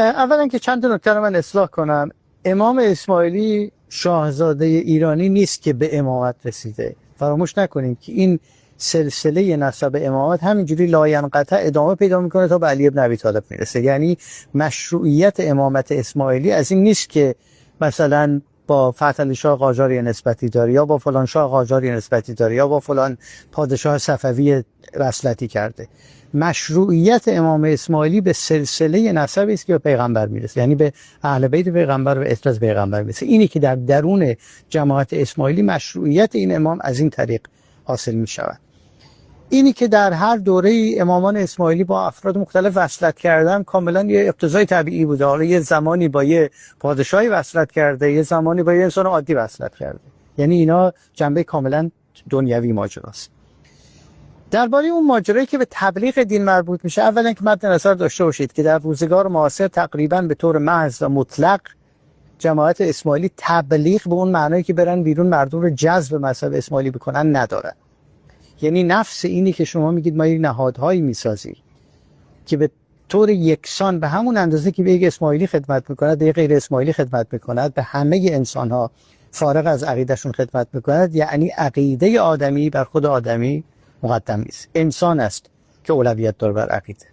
اولا که چند تا نکته رو من اصلاح کنم. امام اسماعیلی شاهزاده ایرانی نیست که به امامت رسیده. فراموش نکنیم که این سلسله نسب امامت همینجوری لاینقطع ادامه پیدا میکنه تا به علی بن ابی طالب میرسه. یعنی مشروعیت امامت اسماعیلی از این نیست که مثلا با فتحعلی شاه قاجار نسبتی داره یا با فلان شاه قاجار نسبتی داره یا با فلان پادشاه صفوی وصلتی کرده. مشروعیت امام اسماعیلی به سلسله نسبی است که به پیغمبر میرسه، یعنی به اهل بیت پیغمبر و اطراز پیغمبر میرسه. اینی که در درون جماعت اسماعیلی مشروعیت این امام از این طریق حاصل میشود. اینی که در هر دوره امامان اسماعیلی با افراد مختلف وصلت کردن کاملا یه اقتضای طبیعی بوده. حالا یه زمانی با یه پادشاهی وصلت کرده، یه زمانی با یه انسان عادی وصلت کرده. یعنی اینا جنبه کاملا دنیوی ماجراست. درباره اون ماجرایی که به تبلیغ دین مربوط میشه، اولا که مد نظر داشته باشید که در روزگار معاصر تقریبا به طور محض و مطلق جماعت اسماعیلی تبلیغ به اون معنایی که برن بیرون مردم رو جذب مذهب اسماعیلی بکنن ندارن. یعنی نفس اینی که شما میگید ما یک نهادهایی میسازیم که به طور یکسان به همون اندازه که به یک اسماعیلی خدمت میکند به یک غیر اسماعیلی خدمت میکند، به همه انسان ها فارغ از عقیدهشون خدمت میکند، یعنی عقیده آدمی بر خود آدمی مقدم نیست. انسان است که اولویت داره بر عقیده.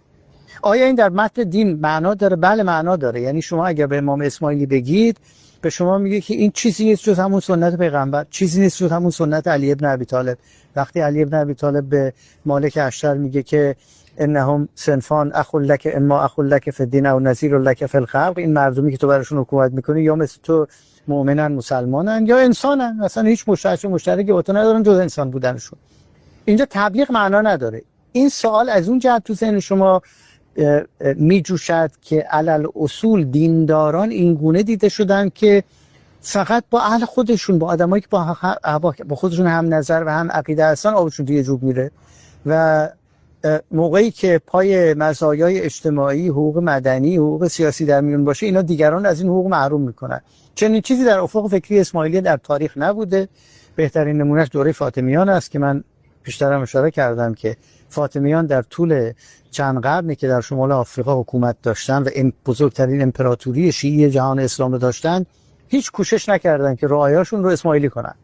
آیا این در متن دین معنا داره؟ بله معنا داره. یعنی شما اگر به امام اسماعیلی بگید به شما میگه که این چیزی نیست جز همون سنت پیغمبر، چیزی نیست جز همون سنت علی بن ابی طالب. وقتی علی بن ابی طالب به مالک اشتر میگه که انهم صنفان اخ لک اما اخ لک فی الدین او نذیر لک فی الخلق، این مردمی که تو براشون حکومت میکنی یا مثل تو مؤمنن مسلمانن یا انسانن، مثلا هیچ مشترکی با تو ندارن جز انسان بودنشون. اینجا تبلیغ معنا نداره. این سوال از اون جهت تو ذهن شما می جوشد که علل اصول دینداران این گونه دیده شدن که فقط با اهل خودشون، با آدمایی که با خودشون هم نظر و هم عقیده هستن آبشون توی جوب میره و موقعی که پای مزایای اجتماعی، حقوق مدنی، حقوق سیاسی در میون باشه، اینا دیگران از این حقوق محروم میکنن. چنین چیزی در افق فکری اسماعیلی در تاریخ نبوده. بهترین نمونهش دوره فاطمیان است که من پیشترم اشاره کردم که فاطمیان در طول چند قرنی که در شمال آفریقا حکومت داشتن و این بزرگترین امپراتوری شیعی جهان اسلام رو داشتن، هیچ کوشش نکردن که رعایاشون رو اسماعیلی کنن.